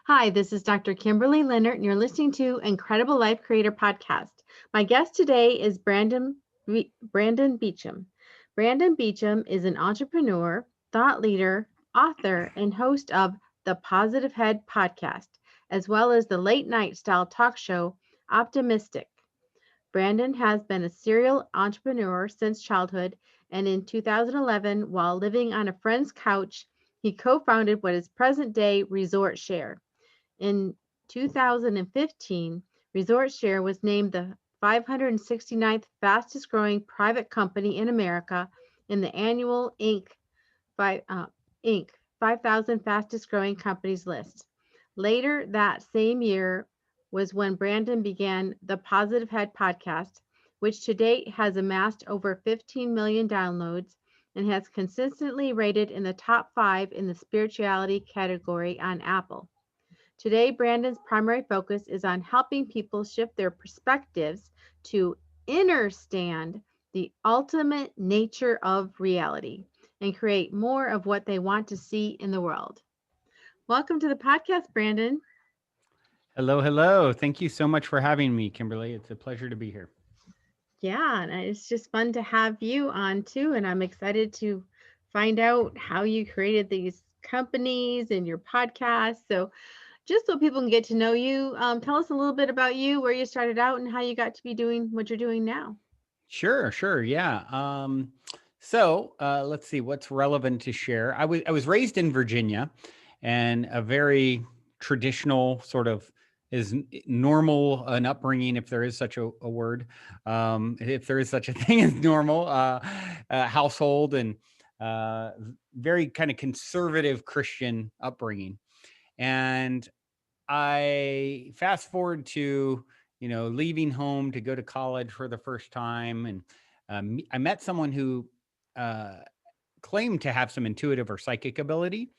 Hi, this is Dr. Kimberley Linert, and you're listening to Incredible Life Creator Podcast. My guest today is Brandon Beachum. Brandon Beachum is an entrepreneur, thought leader, author, and host of the Positive Head podcast, as well as the late night style talk show Optimistic. Brandon has been a serial entrepreneur since childhood, and in 2011, while living on a friend's couch, he co founded what is present day ResortShare. In 2015, ResortShare was named the 569th fastest growing private company in America in the annual 5, uh, Inc. 5,000 fastest growing companies list. Later that same year was when Brandon began the Positive Head podcast, which to date has amassed over 15 million downloads and has consistently rated in the top 5 in the spirituality category on Apple. Today, Brandon's primary focus is on helping people shift their perspectives to understand the ultimate nature of reality and create more of what they want to see in the world. Welcome to the podcast, Brandon. Hello, hello. Thank you so much for having me, Kimberly. It's a pleasure to be here. Yeah, and it's just fun to have you on too. And I'm excited to find out how you created these companies and your podcast. So, just so people can get to know you, tell us a little bit about you, where you started out, and how you got to be doing what you're doing now. Sure, yeah. Let's see what's relevant to share. I was raised in Virginia, and a very traditional sort of is normal an upbringing, if there is such a word, if there is such a thing as normal household, and uh, very kind of conservative Christian upbringing. And I fast forward to, leaving home to go to college for the first time. And I met someone who uh, claimed to have some intuitive or psychic ability.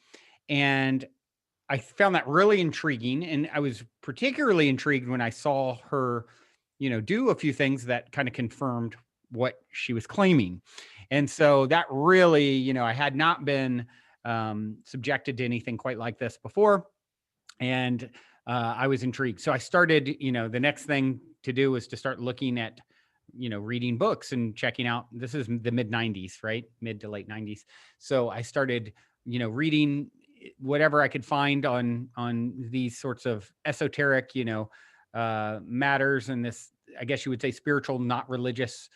And I found that really intriguing. And I was particularly intrigued when I saw her, do a few things that kind of confirmed what she was claiming. And so that really, I had not been subjected to anything quite like this before. And I was intrigued. So I started, the next thing to do was to start looking at, reading books and checking out. This is the mid 90s, right? Mid to late 90s. So I started, reading whatever I could find on these sorts of esoteric, matters, and this, I guess you would say, spiritual, not religious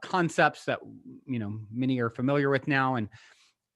concepts that, many are familiar with now. And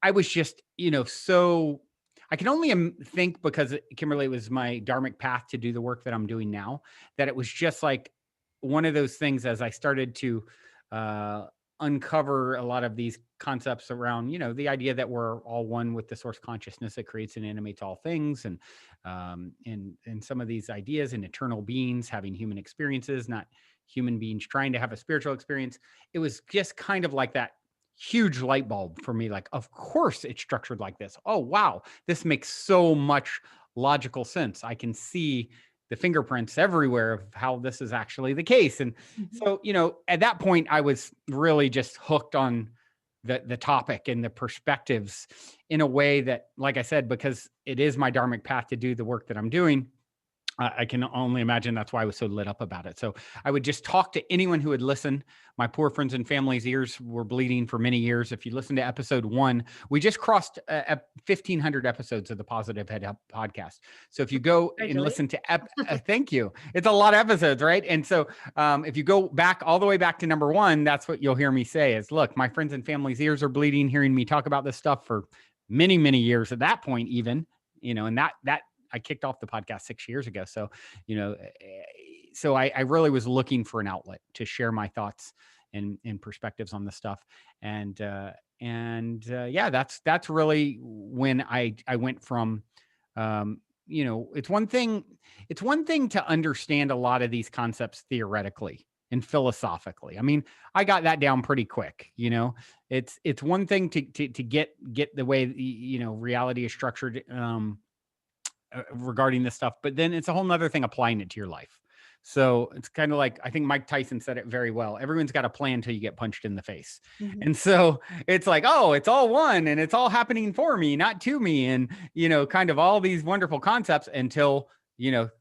I was just, so I can only think, because Kimberly, was my dharmic path to do the work that I'm doing now, that it was just like one of those things as I started to uh, uncover a lot of these concepts around, the idea that we're all one with the source consciousness that creates and animates all things. And some of these ideas and eternal beings having human experiences, not human beings trying to have a spiritual experience. It was just kind of like that huge light bulb for me. Like, of course it's structured like this. Oh, wow. This makes so much logical sense. I can see the fingerprints everywhere of how this is actually the case. And Mhm. so, at that point, I was really just hooked on the topic and the perspectives in a way that, like I said, because it is my dharmic path to do the work that I'm doing, I can only imagine that's why I was so lit up about it. So I would just talk to anyone who would listen. My poor friends and family's ears were bleeding for many years. If you listen to episode 1, we just crossed 1,500 episodes of the Positive Head podcast. So if you go and listen Congratulations. to, thank you. It's a lot of episodes, right? And so if you go back all the way back to number 1, that's what you'll hear me say is, look, my friends and family's ears are bleeding hearing me talk about this stuff for many, many years at that point, even, and that I kicked off the podcast 6 years ago. So, I really was looking for an outlet to share my thoughts and perspectives on this stuff. Yeah, that's really when I went from, it's one thing to understand a lot of these concepts theoretically and philosophically. I mean, I got that down pretty quick. It's one thing to get the way reality is structured regarding this stuff, but then it's a whole nother thing applying it to your life. So it's kind of like, I think Mike Tyson said it very well. Everyone's got a plan until you get punched in the face. Mhm. And so it's like, oh, it's all one and it's all happening for me, not to me. And, kind of all these wonderful concepts until,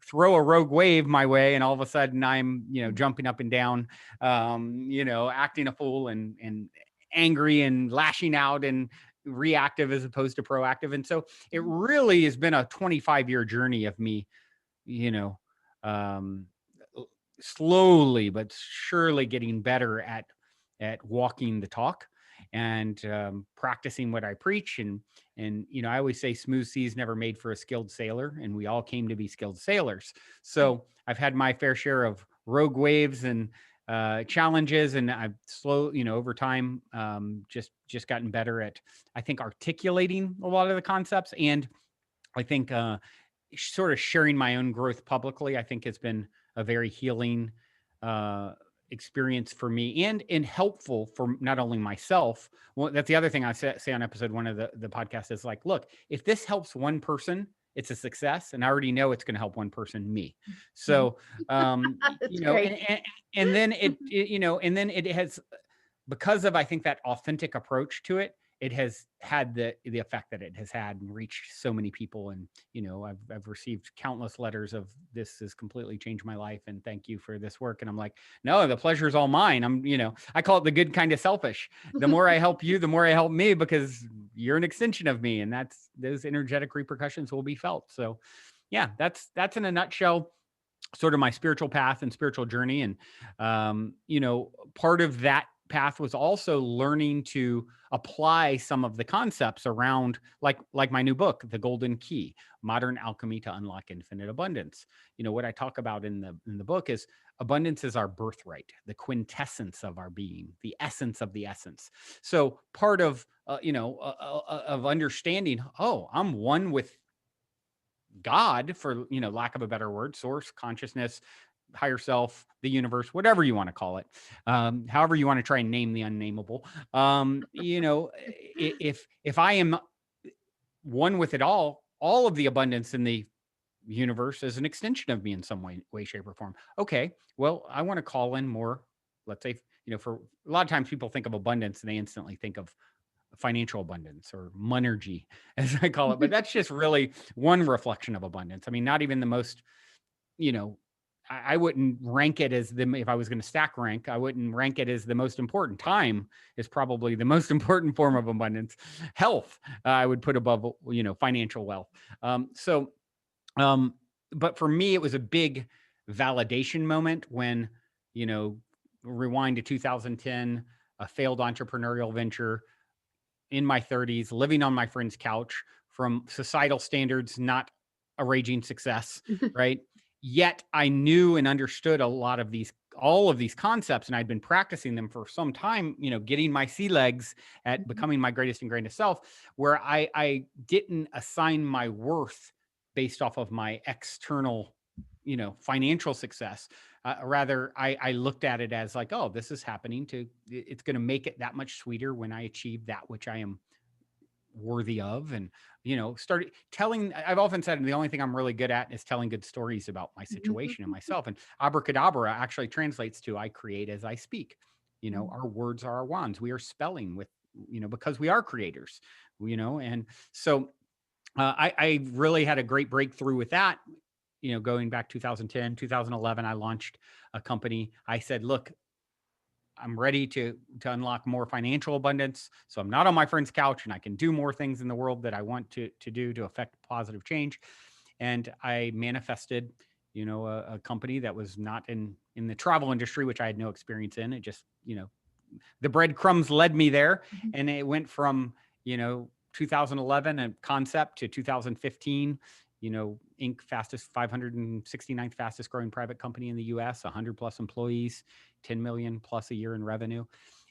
throw a rogue wave my way. And all of a sudden I'm, jumping up and down, acting a fool and angry and lashing out and reactive as opposed to proactive. And so it really has been a 25-year journey of me, you know, um, slowly but surely getting better at walking the talk and practicing what I preach. And I always say smooth seas never made for a skilled sailor, and we all came to be skilled sailors. Right. So I've had my fair share of rogue waves and challenges, and I've over time, just gotten better at, I think, articulating a lot of the concepts. And I think sort of sharing my own growth publicly, I think, has been a very healing uh, experience for me and helpful for not only myself. Well, that's the other thing I say on episode 1 of the podcast is like, look, if this helps one person, it's a success, and I already know it's going to help one person, me. Mhm. So, That's great. and then and then it has, because of, I think, that authentic approach to it, it has had the effect that it has had and reached so many people. And I've received countless letters of, this has completely changed my life and thank you for this work. And I'm like, no, the pleasure is all mine. I call it the good kind of selfish. The more I help you, the more I help me, because you're an extension of me, and those energetic repercussions will be felt. So yeah, that's in a nutshell sort of my spiritual path and spiritual journey. And part of that path was also learning to apply some of the concepts around, like my new book, The Golden Key: Modern Alchemy to Unlock Infinite Abundance. What I talk about in the book is abundance is our birthright, the quintessence of our being, the essence of the essence. So part of of understanding, oh, I'm one with God, for lack of a better word, source, consciousness, higher self, the universe, whatever you want to call it, however you want to try and name the unnameable. If I am one with it all of the abundance in the universe is an extension of me in some way, shape, or form. Okay, well, I want to call in more. Let's say, for a lot of times people think of abundance and they instantly think of financial abundance or monergy, as I call it. But that's just really one reflection of abundance. I mean, not even the most, you know, I wouldn't rank it as if I was going to stack rank, I wouldn't rank it as the most important. Time is probably the most important form of abundance. Health, I would put above, financial wealth. So, um, but for me, it was a big validation moment when, you know, rewind to 2010, a failed entrepreneurial venture, in my 30s, living on my friend's couch, from societal standards, not a raging success, right? Yet I knew and understood all of these concepts, and I'd been practicing them for some time, getting my sea legs at becoming my greatest and greatest self, where I didn't assign my worth based off of my external, financial success. Rather, I looked at it as like, oh, this is happening it's going to make it that much sweeter when I achieve that which I am worthy of. And, started telling, I've often said, the only thing I'm really good at is telling good stories about my situation and myself. And abracadabra actually translates to, I create as I speak. Our words are our wands. We are spelling with, because we are creators, and so I really had a great breakthrough with that. Going back 2010, 2011, I launched a company. I said, look, I'm ready to unlock more financial abundance. So I'm not on my friend's couch, and I can do more things in the world that I want to do to affect positive change. And I manifested, a company that was not in the travel industry, which I had no experience in. It just, the breadcrumbs led me there. And it went from, 2011 a concept to 2015, Inc. fastest 569th fastest growing private company in the US, 100 plus employees, 10 million plus a year in revenue.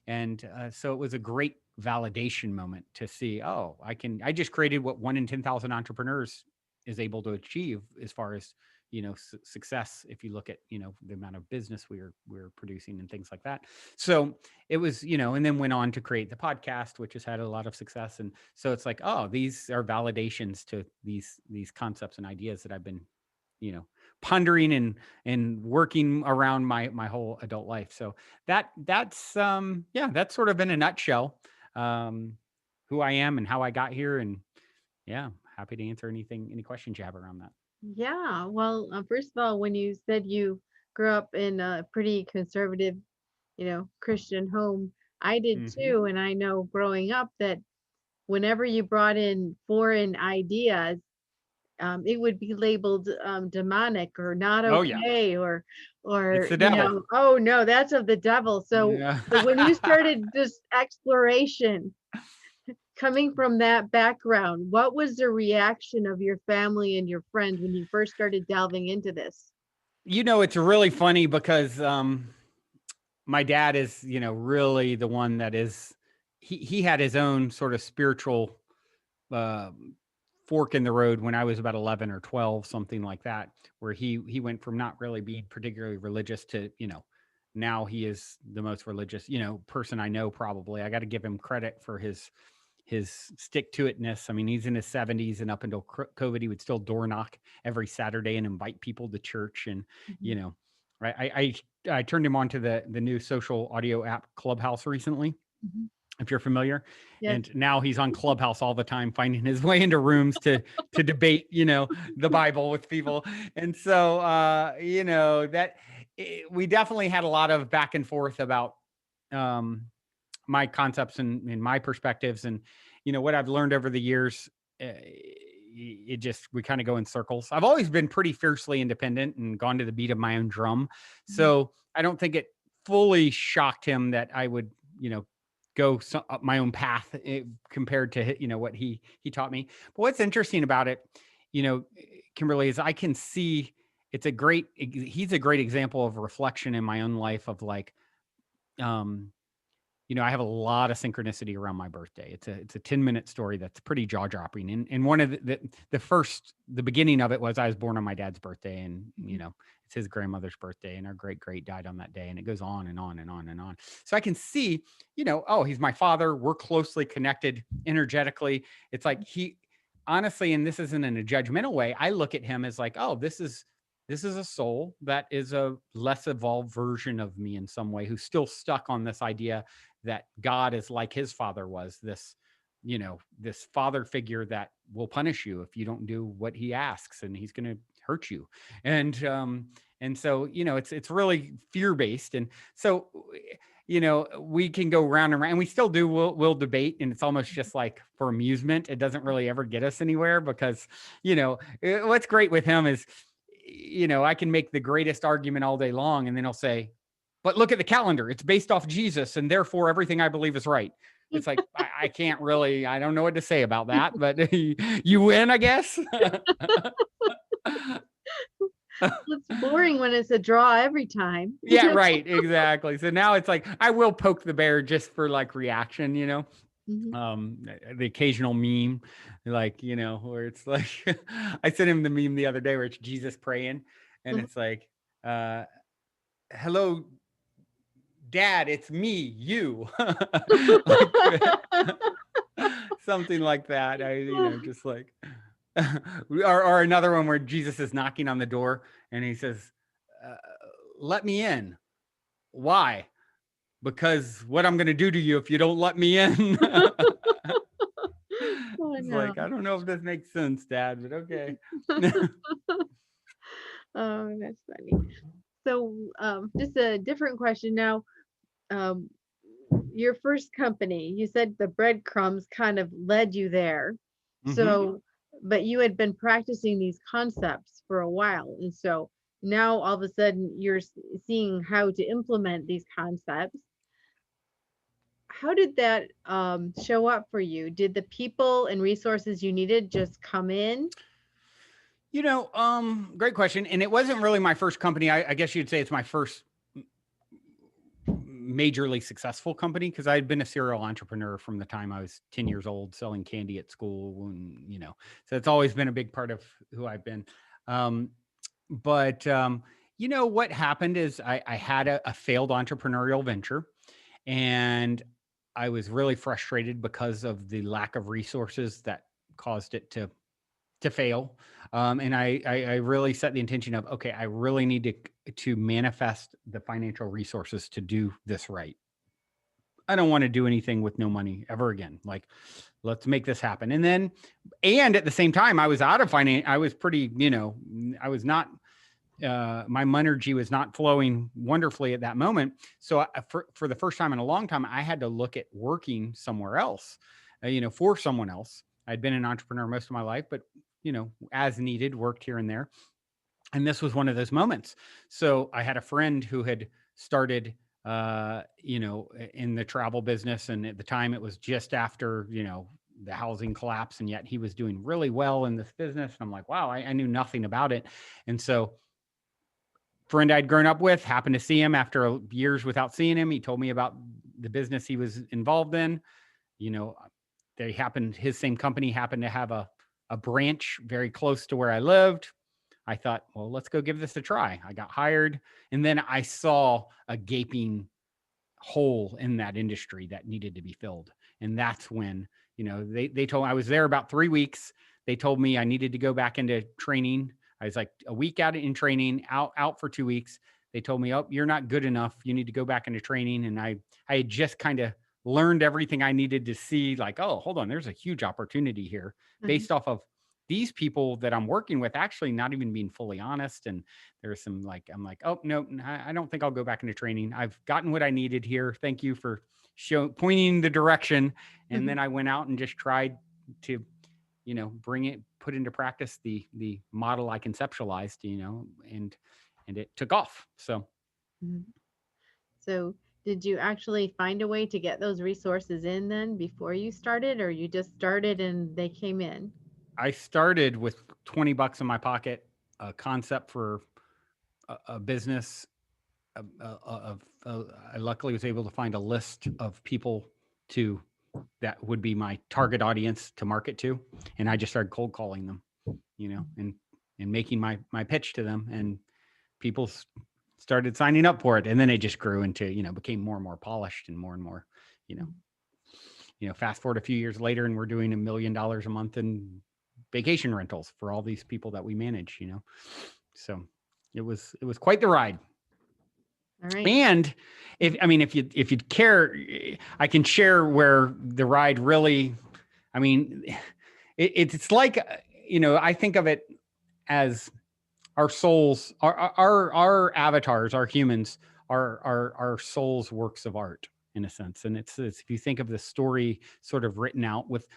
And so it was a great validation moment to see, oh, I just created what 1 in 10,000 entrepreneurs is able to achieve as far as, success. If you look at, the amount of business we're producing and things like that. So it was, and then went on to create the podcast, which has had a lot of success. And so it's like, oh, these are validations to these concepts and ideas that I've been pondering and working around my whole adult life. So that's that's sort of in a nutshell who I am and how I got here. And yeah, happy to answer any questions you have around that. Yeah. Well, first of all, when you said you grew up in a pretty conservative, Christian home, I did Hmm. too. And I know growing up that whenever you brought in foreign ideas, it would be labeled demonic or not Oh yeah, okay, it's or the devil. oh no, that's of the devil. Yeah. So when you started this exploration, coming from that background, what was the reaction of your family and your friends when you first started delving into this? It's really funny because my dad is, really the one that is he had his own sort of spiritual uh, fork in the road when I was about 11 or 12, something like that, where he went from not really being particularly religious to, now he is the most religious, person I know probably. I got to give him credit for his stick to itness. I mean, he's in his 70s, and up until COVID, he would still door knock every Saturday and invite people to church. And, you Mhm, know, I turned him on to the new social audio app Clubhouse recently, mhm. if you're familiar. Yes. And now he's on Clubhouse all the time, finding his way into rooms to debate, the Bible with people. And so, we definitely had a lot of back and forth about um, my concepts and my perspectives, and what I've learned over the years. It just we kind of go in circles. I've always been pretty fiercely independent and gone to the beat of my own drum, Mhm, so I don't think it fully shocked him that I would go up my own path compared to what he taught me. But what's interesting about it, you know, Kimberly, is I can see he's a great example of reflection in my own life of like um I have a lot of synchronicity around my birthday. It's a 10-minute story that's pretty jaw dropping. And one of the beginning of it was I was born on my dad's birthday, and mhm, it's his grandmother's birthday, and our great great died on that day, and it goes on and on and on and on. So I can see, oh, he's my father. We're closely connected energetically. It's like he honestly, and this isn't in a judgmental way, I look at him as like, oh, this is a soul that is a less evolved version of me in some way, who's still stuck on this idea that God is like his father was, this father figure that will punish you if you don't do what he asks, and he's going to hurt you. And so, it's really fear based. And so, we can go round and round, and we still do, we'll debate, and it's almost just like for amusement. It doesn't really ever get us anywhere because, what's great with him is, I can make the greatest argument all day long, and then he'll say, but look at the calendar. It's based off Jesus, and therefore everything I believe is right. It's like, I can't really, I don't know what to say about that, but you win, I guess. It's boring when it's a draw every time. Yeah, right. Exactly. So now it's like, I will poke the bear just for like reaction. Mhm, The occasional meme, like, where it's like, I sent him the meme the other day where it's Jesus praying, and mhm. it's like, uh, hello, Dad, it's me, you. Like something like that. Just like or another one where Jesus is knocking on the door, and he says, uh, let me in. Why? Because what I'm going to do to you if you don't let me in. Oh, It's no. like, I don't know if this makes sense, Dad, but okay. Oh, that's funny. So, just a different question now. Um, your first company, you said the breadcrumbs kind of led you there. Hmm. So, but you had been practicing these concepts for a while. And so now all of a sudden you're seeing how to implement these concepts. How did that show up for you? Did the people and resources you needed just come in? Great question. And it wasn't really my first company. I guess you'd say it's my first majorly successful company, because I had been a serial entrepreneur from the time I was 10 years old, selling candy at school. And, so it's always been a big part of who I've been. Um, but what happened is I had a failed entrepreneurial venture, and I was really frustrated because of the lack of resources that caused it to to fail. And I really set the intention of, okay, I really need to manifest the financial resources to do this right. I don't want to do anything with no money ever again. Like, let's make this happen. And at the same time, I was out of finance. I was pretty, I was not, my energy was not flowing wonderfully at that moment. So for the first time in a long time, I had to look at working somewhere else, for someone else. I'd been an entrepreneur most of my life, but, as needed, worked here and there. And this was one of those moments. So I had a friend who had started, in the travel business. And at the time it was just after, the housing collapse. And yet he was doing really well in this business. And I'm like, wow, I knew nothing about it. And so friend I'd grown up with, happened to see him after years without seeing him. He told me about the business he was involved in. His same company happened to have a branch very close to where I lived. I thought, well, let's go give this a try. I got hired. And then I saw a gaping hole in that industry that needed to be filled. And that's when, they told me, I was there about 3 weeks. They told me I needed to go back into training. I was like a week out in training, out for 2 weeks. They told me, oh, you're not good enough. You need to go back into training. And I had just kind of learned everything I needed to see, like, oh, hold on, there's a huge opportunity here based off of these people that I'm working with actually not even being fully honest. And there's some I'm like, oh, no, I don't think I'll go back into training. I've gotten what I needed here. Thank you for pointing the direction. And then I went out and just tried to, put into practice the model I conceptualized, and it took off. So. So did you actually find a way to get those resources in then before you started, or you just started and they came in? I started with $20 in my pocket, a concept for a business. I luckily was able to find a list of people that would be my target audience to market to, and I just started cold calling them, and making my pitch to them, and people started signing up for it, and then it just grew into, became more and more polished and more, fast forward a few years later, and we're doing $1 million a month in vacation rentals for all these people that we manage, so it was quite the ride. All right. And if you'd care, I can share where the ride really, it's like, I think of it as our souls, our avatars, our humans, our souls' works of art, in a sense. And it's if you think of the story sort of written out with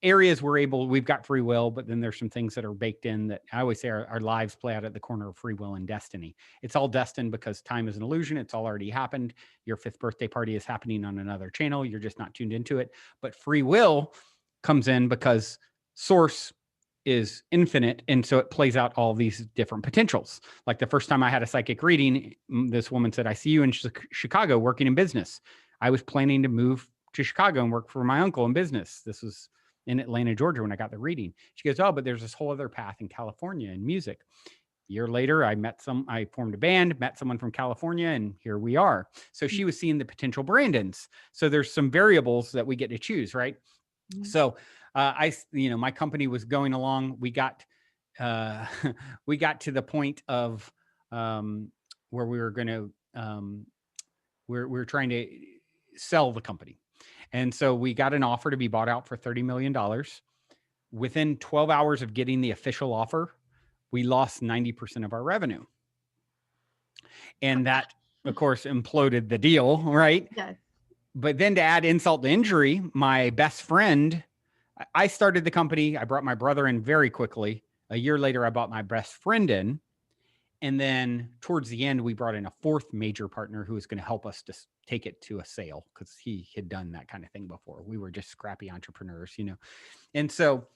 areas we've got free will, but then there's some things that are baked in that I always say our lives play out at the corner of free will and destiny. It's all destined because time is an illusion. It's all already happened. Your 5th birthday party is happening on another channel. You're just not tuned into it. But free will comes in because source is infinite. And so it plays out all these different potentials. Like the first time I had a psychic reading, this woman said, I see you in Chicago working in business. I was planning to move to Chicago and work for my uncle in business. This was in Atlanta, Georgia, when I got the reading. She goes, oh, but there's this whole other path in California in music. A year later, I formed a band, met someone from California, and here we are. So she was seeing the potential Brandons. So there's some variables that we get to choose, right? So my company was going along. We got to the point of where we were going to, we're trying to sell the company. And so we got an offer to be bought out for $30 million. Within 12 hours of getting the official offer, we lost 90% of our revenue. And that, of course, imploded the deal, right? Yes. But then to add insult to injury, my best friend, I started the company. I brought my brother in very quickly. A year later, I brought my best friend in. And then towards the end, we brought in a 4th major partner who was going to help us to take it to a sale because he had done that kind of thing before. We were just scrappy entrepreneurs, And so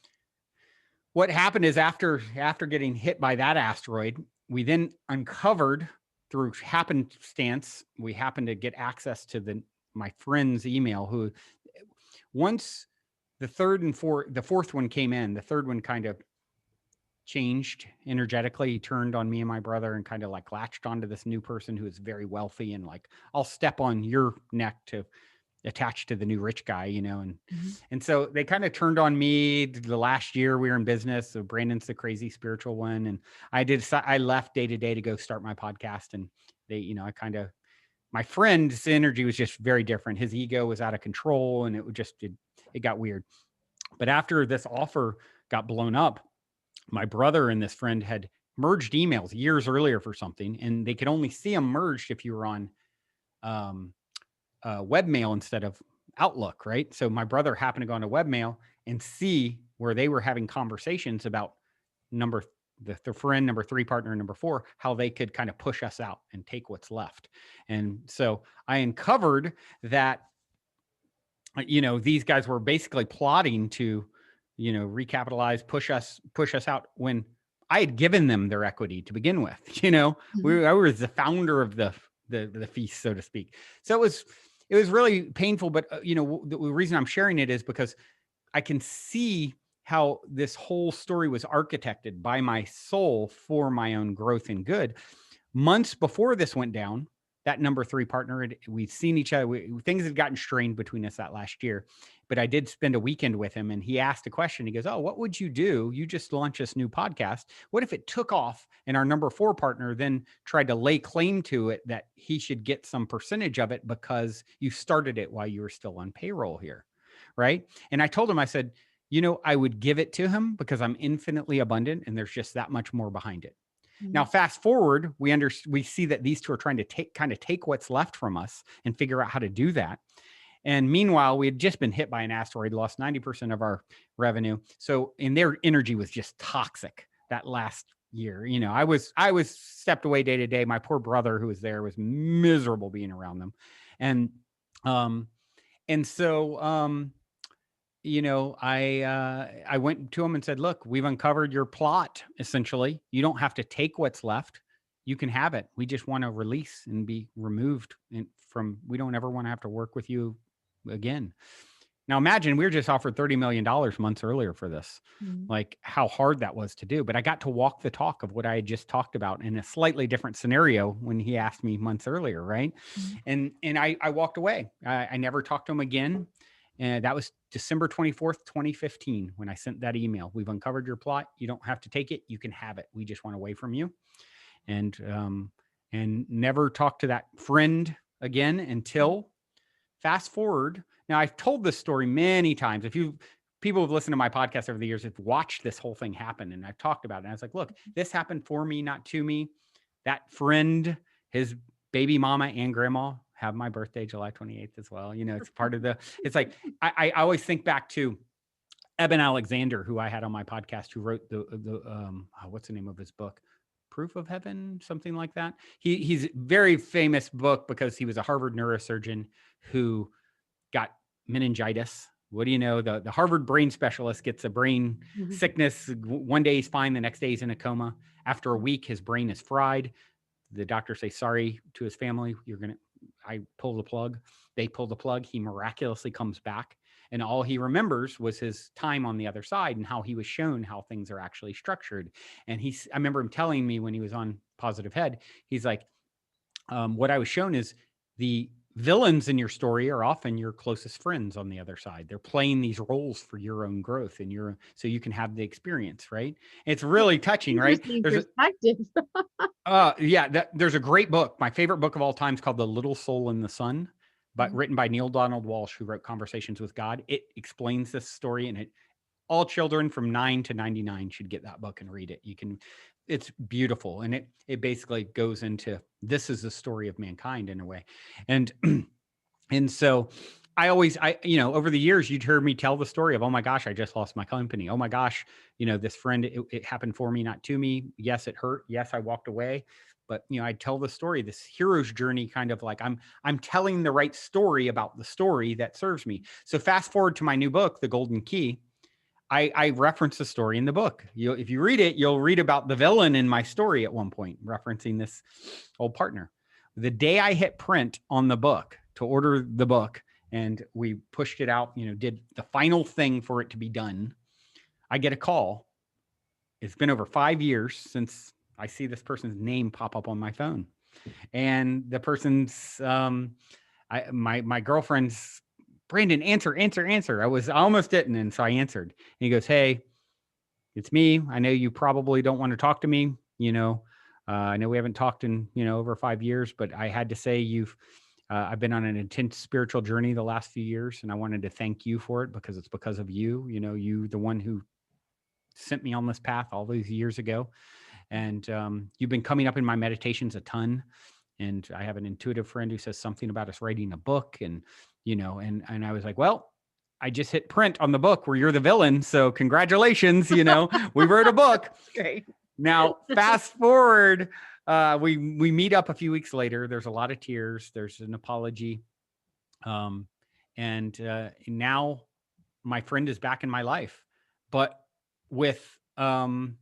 what happened is after getting hit by that asteroid, we then uncovered through happenstance, we happened to get access to my friend's email, who once the 4th one came in, the 3rd one kind of changed energetically. He turned on me and my brother and kind of like latched onto this new person who is very wealthy and like, I'll step on your neck to attached to the new rich guy, and Mhm. and so they kind of turned on me the last year we were in business. So Brandon's the crazy spiritual one, and I left day to day to go start my podcast, and they, I kind of, my friend's energy was just very different. His ego was out of control, and it got weird. But after this offer got blown up, my brother and this friend had merged emails years earlier for something, and they could only see them merged if you were on um, webmail instead of Outlook, right? So my brother happened to go on a webmail and see where they were having conversations about number the friend number 3 partner number 4, how they could kind of push us out and take what's left. And so I uncovered that these guys were basically plotting to recapitalize, push us out when I had given them their equity to begin with. Mhm. I was the founder of the feast, so to speak. So it was really painful, but the reason I'm sharing it is because I can see how this whole story was architected by my soul for my own growth and good. Months before this went down, that number 3 partner, we'd seen each other. Things had gotten strained between us that last year, but I did spend a weekend with him, and he asked a question. He goes, "Oh, what would you do? You just launched this new podcast. What if it took off and our number 4 partner then tried to lay claim to it that he should get some percentage of it because you started it while you were still on payroll here?" Right. And I told him, I said, I would give it to him because I'm infinitely abundant and there's just that much more behind it. Now, Mhm. fast forward, we see that these two are trying to take what's left from us and figure out how to do that. And meanwhile, we had just been hit by an asteroid, lost 90% of our revenue. So, and their energy was just toxic that last year. I was stepped away day to day. My poor brother who was there was miserable being around them. And um and so I went to him and said, "Look, we've uncovered your plot. Essentially, you don't have to take what's left. You can have it. We just want to release and be removed from. We don't ever want to have to work with you again." Now, imagine we were just offered $30 million months earlier for this. Mhm. Like how hard that was to do. But I got to walk the talk of what I had just talked about in a slightly different scenario when he asked me months earlier, right? Mhm. And I walked away. I never talked to him again. And that was December 24th, 2015, when I sent that email. "We've uncovered your plot. You don't have to take it. You can have it. We just want away from you." And never talked to that friend again until fast forward. Now, I've told this story many times. If you people who've listened to my podcast over the years have watched this whole thing happen, and I've talked about it. And I was like, "Look, this happened for me, not to me." That friend, his baby mama and grandma have my birthday, July 28th as well. It's part of it's like, I always think back to Eben Alexander, who I had on my podcast, who wrote what's the name of his book? Proof of Heaven, something like that. He's a very famous book because he was a Harvard neurosurgeon who got meningitis. What do you know? The Harvard brain specialist gets a brain Mhm. sickness. One day he's fine, the next day he's in a coma. After a week, his brain is fried. The doctors say sorry to his family. I pull the plug. They pull the plug. He miraculously comes back. And all he remembers was his time on the other side and how he was shown how things are actually structured. And I remember him telling me when he was on Positive Head, he's like, what I was shown is the villains in your story are often your closest friends on the other side. They're playing these roles for your own growth and so you can have the experience, right? It's really touching, right? Interesting perspective. There's a great book. My favorite book of all time is called The Little Soul in the Sun, but Mhm. written by Neil Donald Walsh, who wrote Conversations with God. It explains this story, and all children from 9 to 99 should get that book and read it. It's beautiful. And it basically goes into, this is the story of mankind in a way. And, and so over the years, you'd heard me tell the story of, "Oh my gosh, I just lost my company. Oh my gosh, this friend, it happened for me, not to me. Yes, it hurt. Yes, I walked away." But, I'd tell the story, this hero's journey, kind of like I'm telling the right story about the story that serves me. So fast forward to my new book, The Golden Key. I reference the story in the book. If you read it, you'll read about the villain in my story at one point, referencing this old partner. The day I hit print on the book to order the book, and we pushed it out, did the final thing for it to be done, I get a call. It's been over 5 years since I see this person's name pop up on my phone, and the person's my girlfriend's Brandon, answer. I almost didn't. And so I answered. And he goes, hey, it's me. I know you probably don't want to talk to me. I know we haven't talked in, over 5 years, but I had to say I've been on an intense spiritual journey the last few years, and I wanted to thank you for it because it's because of you, you, the one who sent me on this path all these years ago. And you've been coming up in my meditations a ton. And I have an intuitive friend who says something about us writing a book. And, and I was like, well, I just hit print on the book where you're the villain. So congratulations, we wrote a book. Great. Now, fast forward, we meet up a few weeks later. There's a lot of tears. There's an apology. And now my friend is back in my life, but with the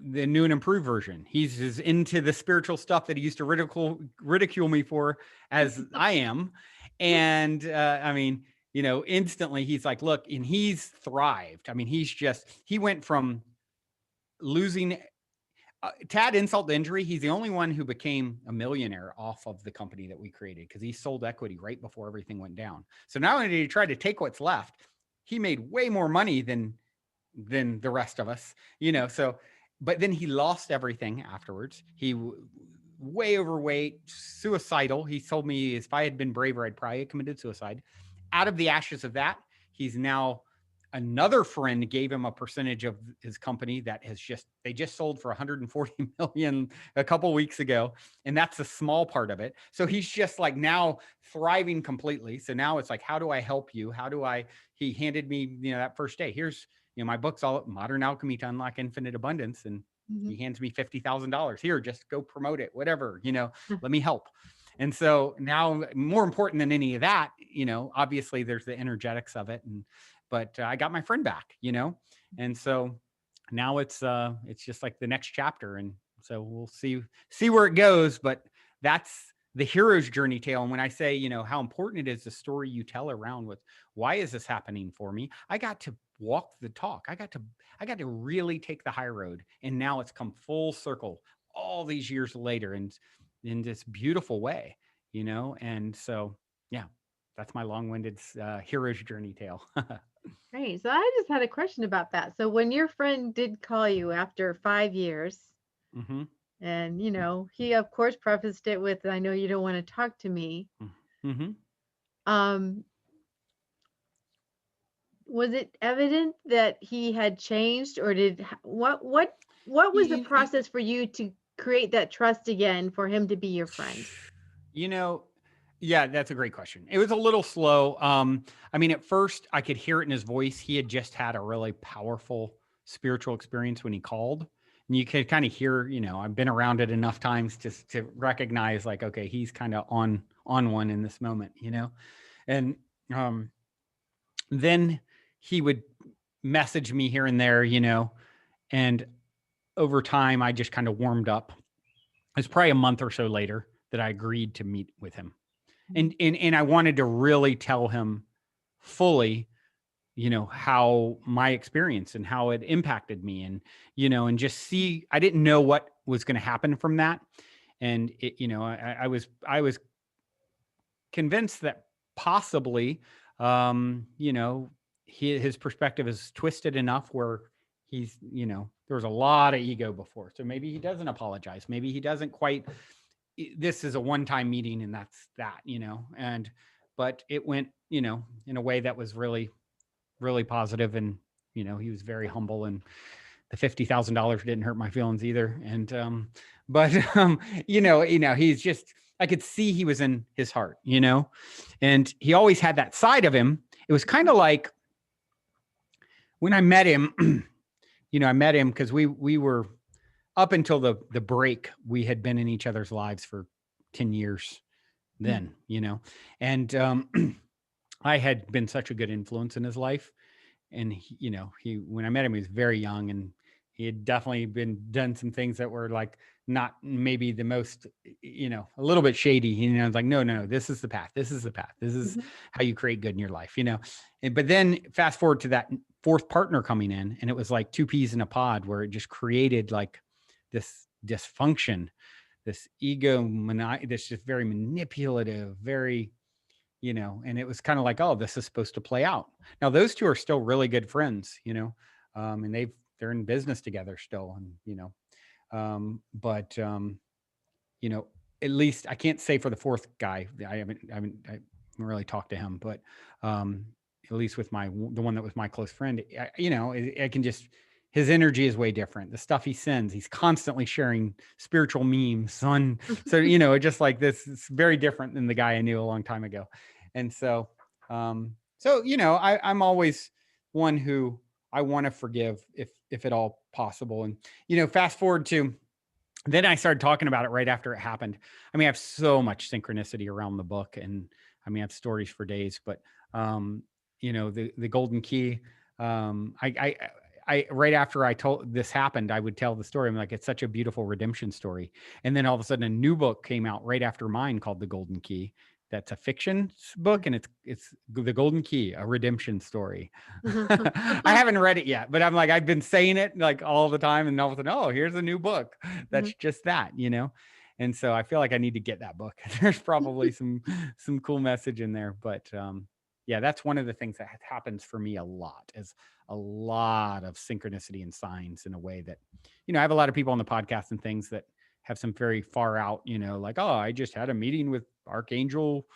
new and improved version. He's as into the spiritual stuff that he used to ridicule me for as I am. And instantly he's like, look, and he's thrived. I mean, he went from losing Tad insult to injury. He's the only one who became a millionaire off of the company that we created because he sold equity right before everything went down. So not only did he try to take what's left, he made way more money than the rest of us, but then he lost everything afterwards. He way overweight, suicidal. He told me if I had been braver, I'd probably have committed suicide. Out of the ashes of that, he's now another friend gave him a percentage of his company that they just sold for 140 million a couple weeks ago. And that's a small part of it. So he's just like now thriving completely. So now it's like, how do I help you? He handed me, that first day, here's, my book's all Modern Alchemy to Unlock Infinite Abundance. And he hands me $50,000 here, just go promote it, whatever, let me help. And so now more important than any of that, obviously there's the energetics of it. But I got my friend back, and so now it's just like the next chapter. And so we'll see where it goes, but that's the hero's journey tale. And when I say, how important it is, the story you tell around with, why is this happening for me? I got to walk the talk. I got to really take the high road. And now it's come full circle all these years later and in this beautiful way, and so, yeah, that's my long-winded hero's journey tale. Great. So I just had a question about that. So when your friend did call you after 5 years, Mm-hmm. and he of course prefaced it with, "I know you don't want to talk to me." Mm-hmm. Um, was it evident that he had changed, or what was the process for you to create that trust again for him to be your friend? Yeah, that's a great question. It was a little slow. At first I could hear it in his voice. He had just had a really powerful spiritual experience when he called. And you could kind of hear, I've been around it enough times to recognize like, okay, he's kind of on one in this moment, And then he would message me here and there, and over time I just kind of warmed up. It was probably a month or so later that I agreed to meet with him. And I wanted to really tell him fully, how my experience and how it impacted me, and and just see. I didn't know what was going to happen from that, and I was convinced that possibly, his perspective is twisted enough where he's, there was a lot of ego before, so maybe he doesn't apologize, maybe he doesn't quite. This is a one-time meeting and that's that, but it went, in a way that was really, really positive. And, he was very humble, and the $50,000 didn't hurt my feelings either. And, but, he's just, I could see he was in his heart, and he always had that side of him. It was kind of like when I met him, I met him because we were, up until the break, we had been in each other's lives for 10 years then, and I had been such a good influence in his life. And he when I met him, he was very young, and he had definitely done some things that were like not maybe the most, a little bit shady. I was like, no, this is the path. This is the path. This is how you create good in your life, but then fast forward to that fourth partner coming in, and it was like two peas in a pod, where it just created like this dysfunction, this ego, this just very manipulative, very, and it was kind of like, oh, this is supposed to play out. Now those two are still really good friends, and they're in business together still, and but you know, at least I can't say for the fourth guy. I haven't really talked to him, but at least with the one that was my close friend, I can just, his energy is way different. The stuff he sends, he's constantly sharing spiritual memes on. So just like this, it's very different than the guy I knew a long time ago, and I'm always one who I want to forgive if at all possible, and fast forward to then I started talking about it right after it happened. I mean, I have so much synchronicity around the book, and I mean, I have stories for days. But the golden key. I right after I told this happened, I would tell the story. I'm like, it's such a beautiful redemption story. And then all of a sudden, a new book came out right after mine called The Golden Key. That's a fiction book, and it's The Golden Key, a redemption story. I haven't read it yet, but I'm like, I've been saying it like all the time, and all of a sudden, oh, here's a new book. That's just that, And so I feel like I need to get that book. There's probably some cool message in there, but yeah, that's one of the things that happens for me a lot, is a lot of synchronicity and signs in a way that, I have a lot of people on the podcast and things that have some very far out, like, oh, I just had a meeting with Archangel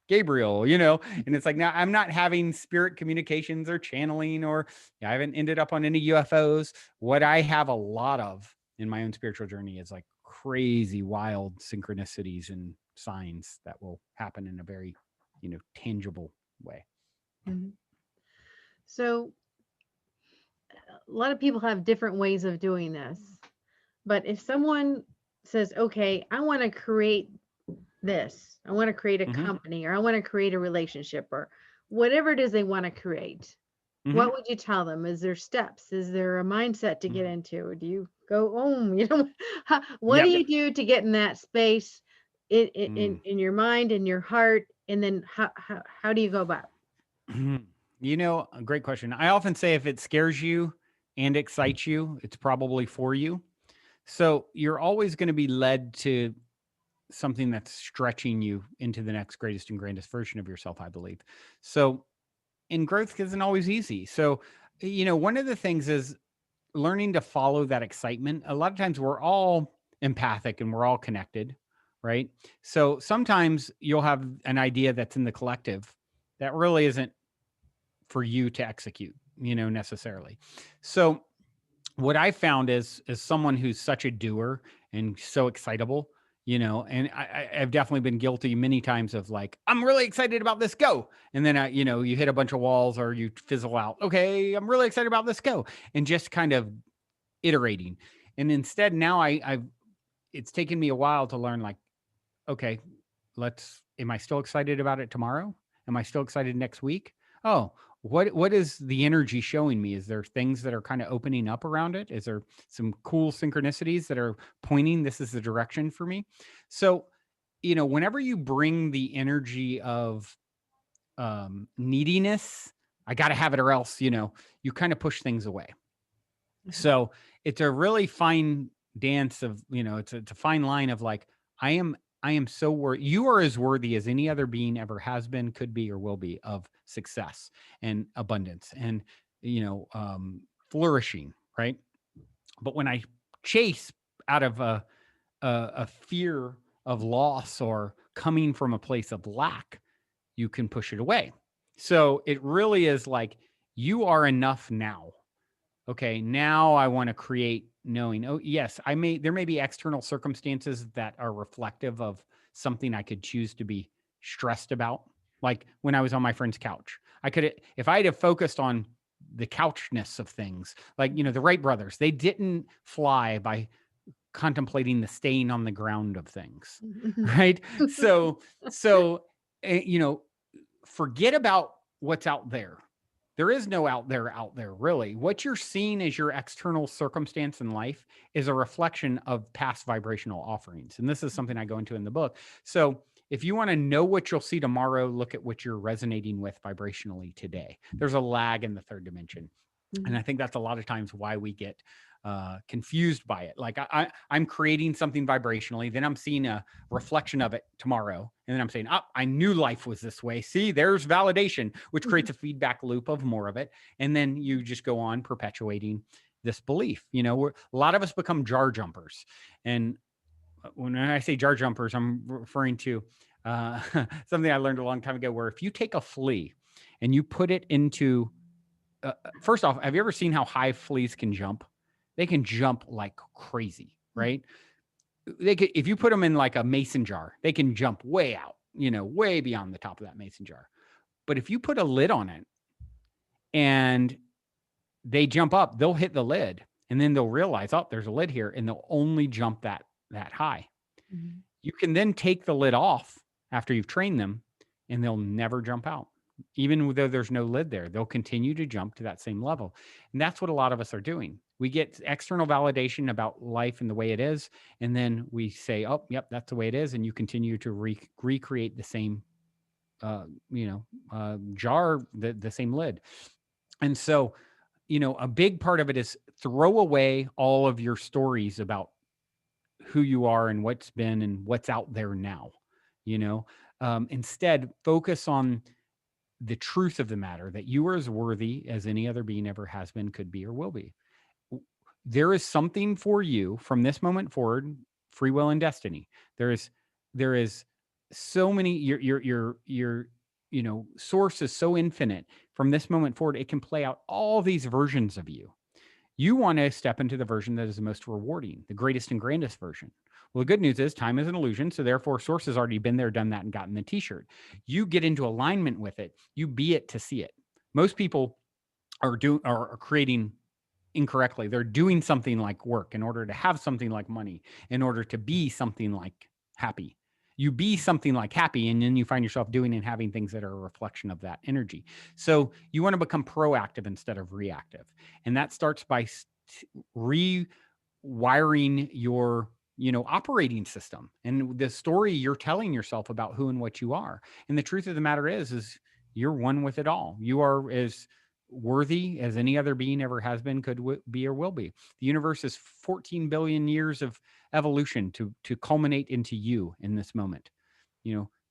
Gabriel, and it's like, now I'm not having spirit communications or channeling, or I haven't ended up on any UFOs. What I have a lot of in my own spiritual journey is like crazy, wild synchronicities and signs that will happen in a very, tangible way. So a lot of people have different ways of doing this. But if someone says, okay, I want to create this, I want to create a company, or I want to create a relationship, or whatever it is they want to create, what would you tell them? Is there steps? Is there a mindset to get into? Or do you go, what do you do to get in that space in your mind, in your heart? And then how do you go about it? A great question. I often say if it scares you and excites you, it's probably for you. So you're always going to be led to something that's stretching you into the next greatest and grandest version of yourself, I believe. So, and growth isn't always easy. So, one of the things is learning to follow that excitement. A lot of times we're all empathic and we're all connected, right? So sometimes you'll have an idea that's in the collective that really isn't for you to execute, necessarily. So what I found is someone who's such a doer and so excitable, and I've definitely been guilty many times of like, I'm really excited about this, go. And then, you hit a bunch of walls or you fizzle out. Okay, I'm really excited about this, go. And just kind of iterating. And instead now it's taken me a while to learn like, okay, am I still excited about it tomorrow? Am I still excited next week? Oh, what is the energy showing me? Is there things that are kind of opening up around it? Is there some cool synchronicities that are pointing this is the direction for me? So, whenever you bring the energy of neediness, I got to have it or else, you kind of push things away. So it's a really fine dance of, it's a fine line of like, I am so worthy. You are as worthy as any other being ever has been, could be, or will be of success and abundance and, flourishing. Right. But when I chase out of a fear of loss or coming from a place of lack, you can push it away. So it really is like, you are enough now. Okay, now I want to create knowing, oh, yes, there may be external circumstances that are reflective of something I could choose to be stressed about. Like when I was on my friend's couch, if I had have focused on the couchness of things, like, the Wright brothers, they didn't fly by contemplating the stain on the ground of things, right? So, forget about what's out there. There is no out there, really. What you're seeing as your external circumstance in life is a reflection of past vibrational offerings. And this is something I go into in the book. So if you want to know what you'll see tomorrow, look at what you're resonating with vibrationally today. There's a lag in the third dimension. And Mhm. I think that's a lot of times why we get confused by it. Like I'm creating something vibrationally, then I'm seeing a reflection of it tomorrow, and then I'm saying, "Oh, I knew life was this way." See, there's validation, which creates a feedback loop of more of it, and then you just go on perpetuating this belief. A lot of us become jar jumpers, and when I say jar jumpers, I'm referring to something I learned a long time ago. Where if you take a flea and you put it into first off, have you ever seen how high fleas can jump? They can jump like crazy, right? They could, if you put them in like a mason jar, they can jump way out, way beyond the top of that mason jar. But if you put a lid on it and they jump up, they'll hit the lid and then they'll realize, oh, there's a lid here, and they'll only jump that high. Mhm. You can then take the lid off after you've trained them, and they'll never jump out. Even though there's no lid there, they'll continue to jump to that same level. And that's what a lot of us are doing. We get external validation about life and the way it is. And then we say, oh, yep, that's the way it is. And you continue to recreate the same, jar, the same lid. And so, a big part of it is throw away all of your stories about who you are and what's been and what's out there now. you know Instead, focus on the truth of the matter, that you are as worthy as any other being ever has been, could be, or will be. There is something for you from this moment forward. Free will and destiny. There is so many. Your source is so infinite. From this moment forward, it can play out all these versions of you. You want to step into the version that is the most rewarding, the greatest and grandest version. Well, the good news is time is an illusion. So therefore, source has already been there, done that, and gotten the t-shirt. You get into alignment with it. You be it to see it. Most people are creating incorrectly. They're doing something like work in order to have something like money, in order to be something like happy. You be something like happy, and then you find yourself doing and having things that are a reflection of that energy. So you want to become proactive instead of reactive. And that starts by rewiring your operating system and the story you're telling yourself about who and what you are. And the truth of the matter is you're one with it all. You are as worthy as any other being ever has been, could be, or will be. The universe is 14 billion years of evolution to culminate into you in this moment.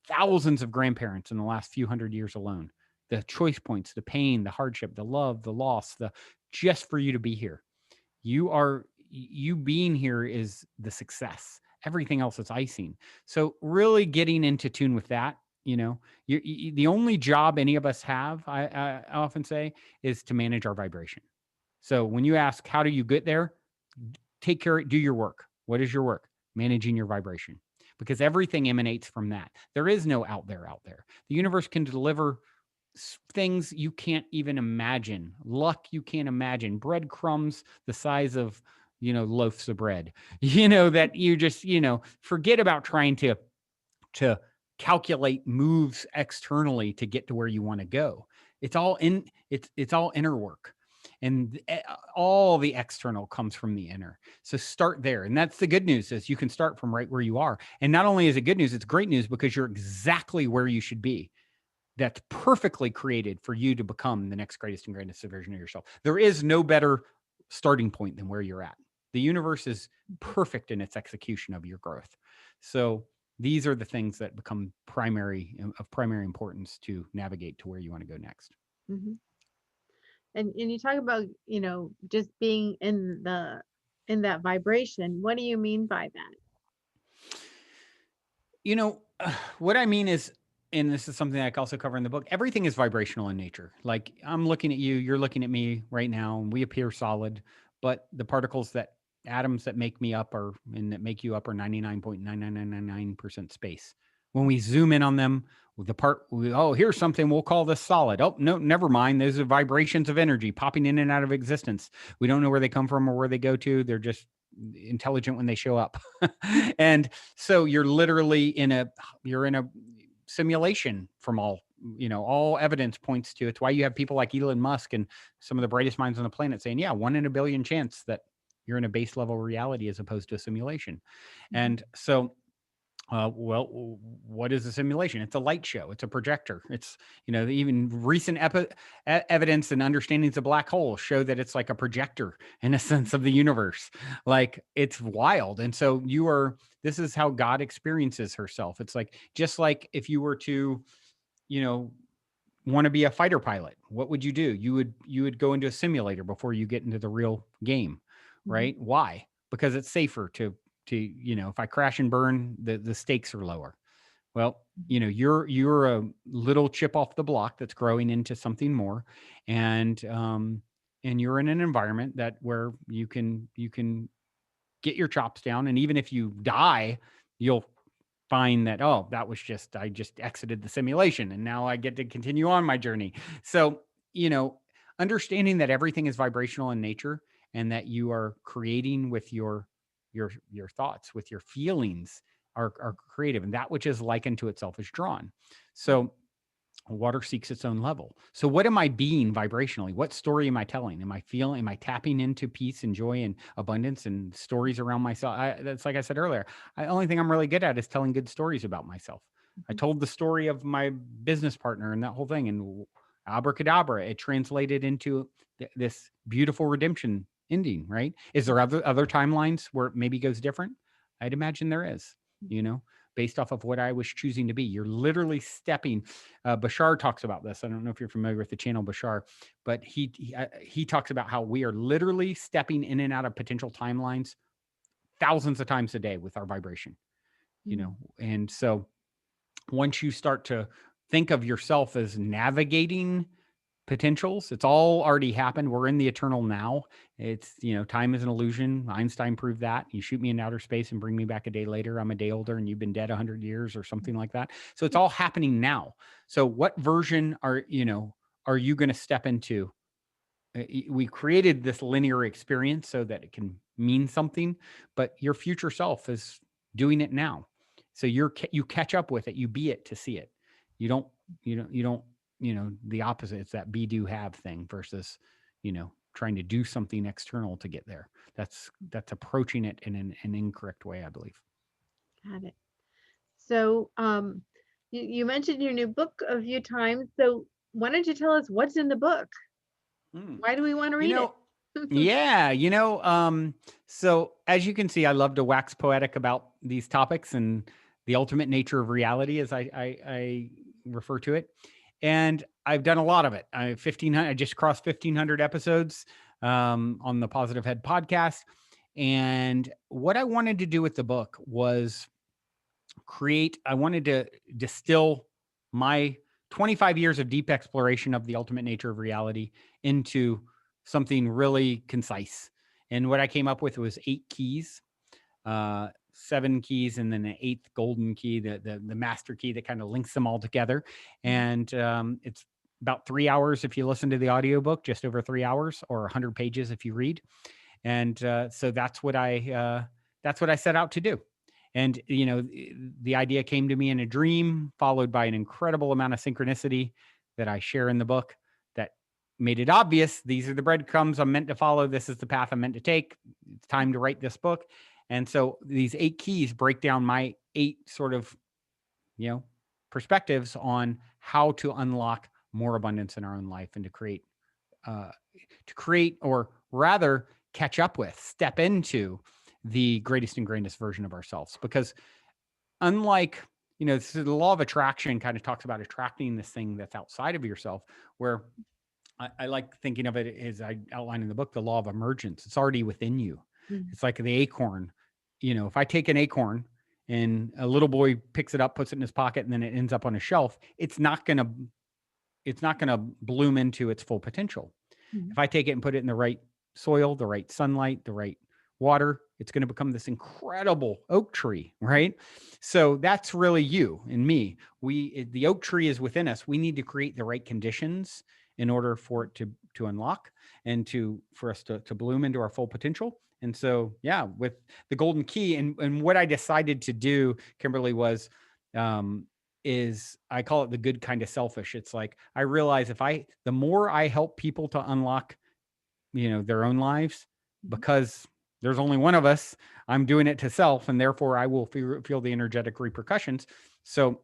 Thousands of grandparents in the last few hundred years alone. The choice points, the pain, the hardship, the love, the loss, the just for you to be here. You being here is the success. Everything else is icing. So really getting into tune with that. The only job any of us have, I often say, is to manage our vibration. So when you ask, how do you get there? Take care, do your work. What is your work? Managing your vibration, because everything emanates from that. There is no out there. The universe can deliver things you can't even imagine, luck you can't imagine, breadcrumbs the size of loaves of bread, that you just forget about trying to calculate moves externally to get to where you want to go. It's all inner work, and all the external comes from the inner. So start there, and that's the good news, is you can start from right where you are. And not only is it good news, it's great news, because you're exactly where you should be. That's perfectly created for you to become the next greatest and grandest version of yourself. There is no better starting point than where you're at. The universe is perfect in its execution of your growth. So these are the things that become of primary importance to navigate to where you want to go next. Mhm. And you talk about, just being in that vibration. What do you mean by that? You know, what I mean is, and this is something I also cover in the book, everything is vibrational in nature. Like I'm looking at you, you're looking at me right now, and we appear solid, but the atoms that make me up and that make you up are 99.99999% space. When we zoom in on them, here's something, we'll call this solid. Oh, no, never mind. Those are vibrations of energy popping in and out of existence. We don't know where they come from or where they go to. They're just intelligent when they show up. And so you're in a simulation from all evidence points to. It's why you have people like Elon Musk and some of the brightest minds on the planet saying, yeah, 1 in a billion chance that you're in a base level reality as opposed to a simulation. Mhm. And so What is a simulation? It's a light show. It's a projector. It's, even recent evidence and understandings of black holes show that it's like a projector in a sense of the universe. Like, it's wild. And so this is how God experiences herself. It's like, just like if you were to, you know, want to be a fighter pilot, what would you do? You would go into a simulator before you get into the real game, Mhm. right? Why? Because it's safer to if I crash and burn, the stakes are lower. Well, you're a little chip off the block that's growing into something more, and you're in an environment that where you can get your chops down, and even if you die, you'll find that, oh, that was just, I just exited the simulation and now I get to continue on my journey. So, you know, understanding that everything is vibrational in nature, and that you are creating with your thoughts, with your feelings, are creative, and that which is likened to itself is drawn. So water seeks its own level. So what am I being vibrationally? What story am I telling? Am I tapping into peace and joy and abundance and stories around myself? That's like I said earlier. The only thing I'm really good at is telling good stories about myself. I Mhm. told the story of my business partner and that whole thing, and abracadabra, it translated into this beautiful redemption ending, right? Is there other timelines where it maybe goes different? I'd imagine there is, you know, based off of what I was choosing to be. You're literally stepping. Bashar talks about this. I don't know if you're familiar with the channel Bashar, but he talks about how we are literally stepping in and out of potential timelines thousands of times a day with our vibration. Mhm. And so once you start to think of yourself as navigating potentials, it's all already happened. We're in the eternal now. It's, time is an illusion. Einstein proved that. You shoot me in outer space and bring me back a day later, I'm a day older and you've been dead 100 years or something like that. So it's all happening now. So what version are you going to step into? We created this linear experience so that it can mean something, but your future self is doing it now. So you catch up with it, you be it to see it. You don't, you don't, the opposite. It's that be, do, have thing versus, trying to do something external to get there. That's approaching it in an incorrect way, I believe. Got it. So, you mentioned your new book a few times. So, why don't you tell us what's in the book? Mm. Why do we want to You read it? know, yeah, so as you can see, I love to wax poetic about these topics and the ultimate nature of reality, as I refer to it. And I've done a lot of it. I just crossed 1,500 episodes on the Positive Head podcast. And what I wanted to do with the book was I wanted to distill my 25 years of deep exploration of the ultimate nature of reality into something really concise. And what I came up with was 8 keys, 7 keys, and then an eighth golden key, the master key that kind of links them all together. Mhm. And it's about 3 hours if you listen to the audiobook, just over 3 hours, or 100 pages if you read. And so that's what I set out to do. And the idea came to me in a dream, followed by an incredible amount of synchronicity that I share in the book, that made it obvious these are the breadcrumbs I'm meant to follow. This is the path I'm meant to take. It's time to write this book. And so these 8 keys break down my 8 sort of, you know, perspectives on how to unlock more abundance in our own life, and uh, to create, or rather catch up with, step into the greatest and grandest version of ourselves. Because unlike, so the law of attraction kind of talks about attracting this thing that's outside of yourself, where I like thinking of it as I outline in the book, the law of emergence. It's already within you. Mhm. It's like the acorn. If I take an acorn and a little boy picks it up, puts it in his pocket, and then it ends up on a shelf, it's not going to bloom into its full potential. Mhm. If I take it and put it in the right soil, the right sunlight, the right water, it's going to become this incredible oak tree, right? So that's really you and me. The oak tree is within us. We need to create the right conditions in order for it to unlock, and for us to bloom into our full potential. And so, yeah, with the golden key, and what I decided to do, Kimberly, was um, is I call it the good kind of selfish. It's like, I realize the more I help people to unlock, their own lives, Mhm. because there's only one of us. I'm doing it to self, and therefore I will feel the energetic repercussions. So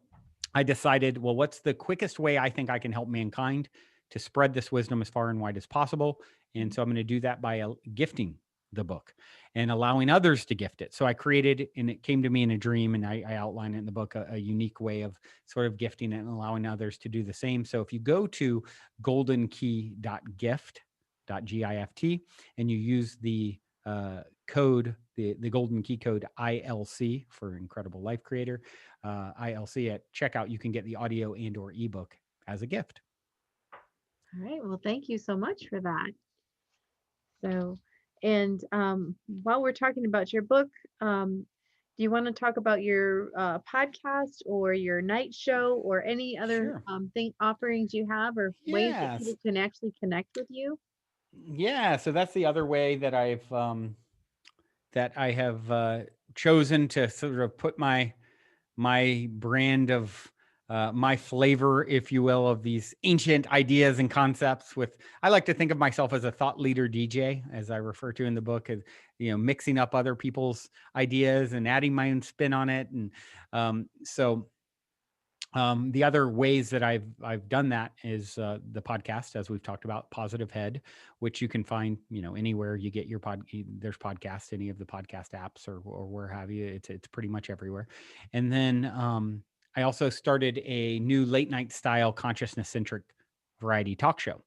I decided, well, what's the quickest way I think I can help mankind to spread this wisdom as far and wide as possible? And so I'm going to do that by gifting the book and allowing others to gift it. So I created, and it came to me in a dream, and I outline it in the book, a unique way of sort of gifting it and allowing others to do the same. So if you go to goldenkey.gift, and you use the code, the golden key code ILC for Incredible Life Creator, ILC at checkout, you can get the audio and or ebook as a gift. All right. Well, thank you so much for that. So, and while we're talking about your book, do you want to talk about your podcast or your night show or any other Sure. thing offerings you have or ways that people Yes. can actually connect with you? Yeah. So that's the other way that I have chosen to sort of put my brand of my flavor, if you will, of these ancient ideas and concepts. With, I like to think of myself as a thought leader DJ, as I refer to in the book, as mixing up other people's ideas and adding my own spin on it. And so the other ways that I've done that is the podcast, as we've talked about, Positive Head, which you can find anywhere you get your there's podcasts, any of the podcast apps or where have you. It's pretty much everywhere. And then I also started a new late night style consciousness centric variety talk show,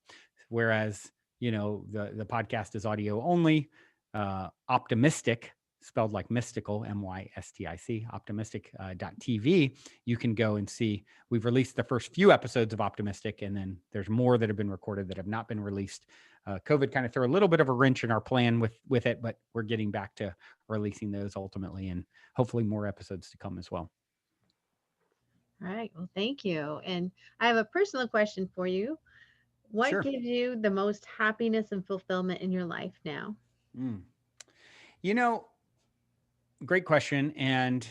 whereas the podcast is audio only. Optimistic, spelled like mystical, MYSTIC, optimistic.tv. You can go and see. We've released the first few episodes of Optimistic, and then there's more that have been recorded that have not been released. COVID kind of threw a little bit of a wrench in our plan with it, but we're getting back to releasing those ultimately, and hopefully more episodes to come as well. All right. Well, thank you. And I have a personal question for you. What Sure. gives you the most happiness and fulfillment in your life now? Mm. You know, Great question. And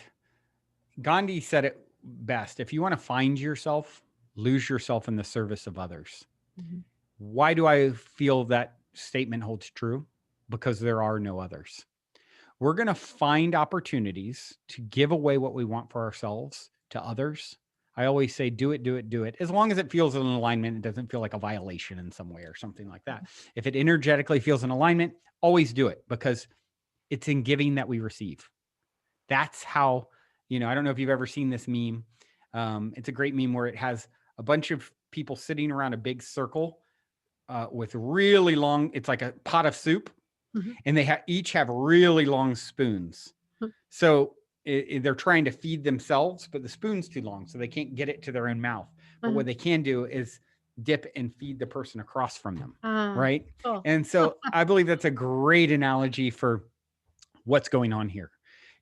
Gandhi said it best. If you want to find yourself, lose yourself in the service of others. Mhm. Why do I feel that statement holds true? Because there are no others. We're going to find opportunities to give away what we want for ourselves to others. I always say, do it, do it, do it. As long as it feels in alignment, it doesn't feel like a violation in some way or something like that. If it energetically feels in alignment, always do it, because it's in giving that we receive. That's how, I don't know if you've ever seen this meme. It's a great meme where it has a bunch of people sitting around a big circle with really long, it's like a pot of soup, Mhm. and they each have really long spoons. So they're trying to feed themselves, but the spoon's too long, so they can't get it to their own mouth. But Uh-huh. what they can do is dip and feed the person across from them, Ah, right? cool. And so I believe that's a great analogy for what's going on here.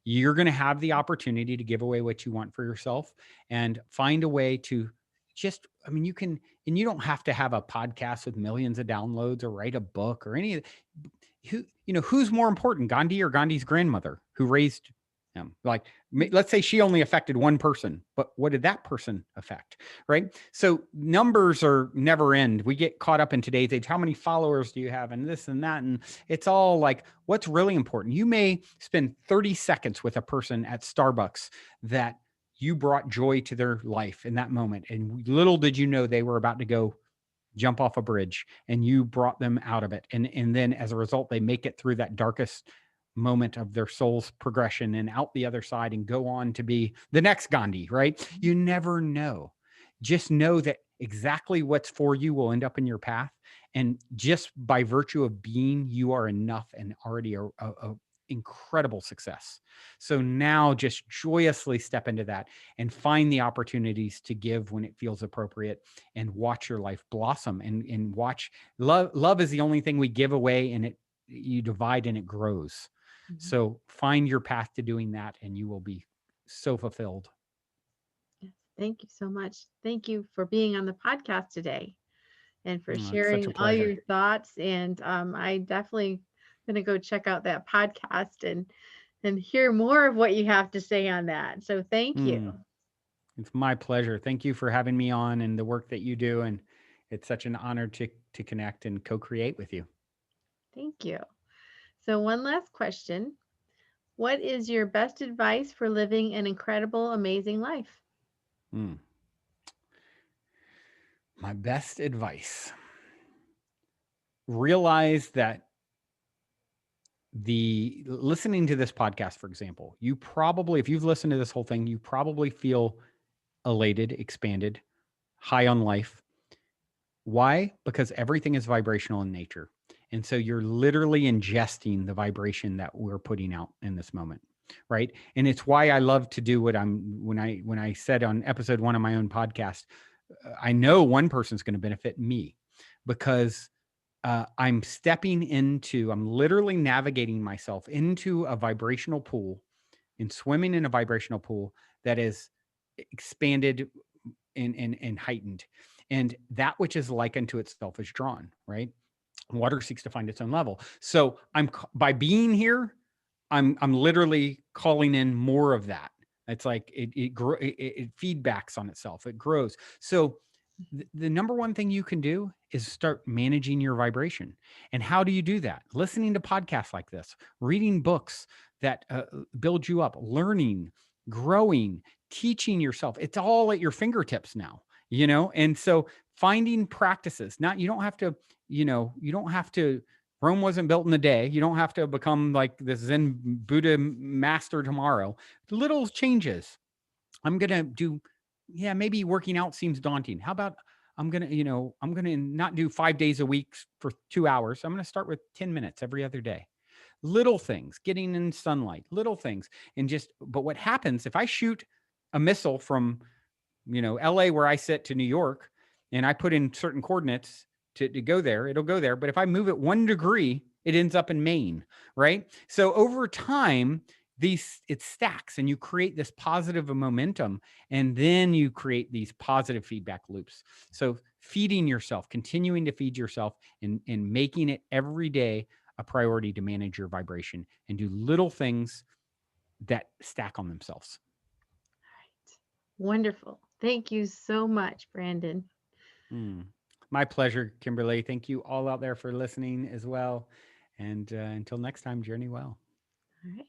You're going to have the opportunity to give away what you want for yourself and find a way to just, you can, and you don't have to have a podcast with millions of downloads or write a book or any of who's more important, Gandhi or Gandhi's grandmother who raised him? Like, let's say she only affected one person, but what did that person affect? Right. So numbers are never end. We get caught up in today's age. How many followers do you have? And this and that. And it's all like, what's really important? You may spend 30 seconds with a person at Starbucks that you brought joy to their life in that moment. And little did you know they were about to go jump off a bridge, and you brought them out of it. And then as a result, they make it through that darkest moment of their soul's progression and out the other side and go on to be the next Gandhi, right? You never know. Just know that exactly what's for you will end up in your path. And just by virtue of being, you are enough and already a incredible success. So now just joyously step into that and find the opportunities to give when it feels appropriate, and watch your life blossom, and watch love is the only thing we give away, and you divide and it grows. Mhm. So find your path to doing that, and you will be so fulfilled. Yes, thank you so much. Thank you for being on the podcast today and for It's such a sharing all pleasure. your thoughts. And I definitely gonna go check out that podcast and hear more of what you have to say on that. So thank you. Mm, it's my pleasure. Thank you for having me on and the work that you do, and it's such an honor to connect and co-create with you. Thank you. So, one last question. What is your best advice for living an incredible, amazing life? Hmm. My best advice: realize that the listening to this podcast, for example, you probably, if you've listened to this whole thing, you probably feel elated, expanded, high on life. Why? Because everything is vibrational in nature. And so you're literally ingesting the vibration that we're putting out in this moment. Right. And it's why I love to do what when I said on episode 1 of my own podcast, I know one person's going to benefit, me, because I'm literally navigating myself into a vibrational pool and swimming in a vibrational pool that is expanded and heightened. And that which is like unto itself is drawn, right? Water seeks to find its own level. So by being here, I'm literally calling in more of that. It's like it feedbacks on itself. It grows. So the number one thing you can do is start managing your vibration. And how do you do that? Listening to podcasts like this, reading books that build you up, learning, growing, teaching yourself. It's all at your fingertips now, And so finding practices. Not you don't have to, you don't have to. Rome wasn't built in a day. You don't have to become like this Zen Buddha master tomorrow. Little changes. I'm going to do, yeah, maybe working out seems daunting. How about I'm going to not do 5 days a week for 2 hours. I'm going to start with 10 minutes every other day. Little things, getting in sunlight, little things. But what happens if I shoot a missile from, LA where I sit to New York, and I put in certain coordinates to go there, it'll go there. But if I move it 1 degree, it ends up in Maine, right? So over time, it stacks and you create this positive momentum, and then you create these positive feedback loops. So feeding yourself, continuing to feed yourself, and making it every day a priority to manage your vibration and do little things that stack on themselves. Wonderful. Thank you so much, Brandon. Mm. My pleasure, Kimberly. Thank you all out there for listening as well. And until next time, journey well. All right.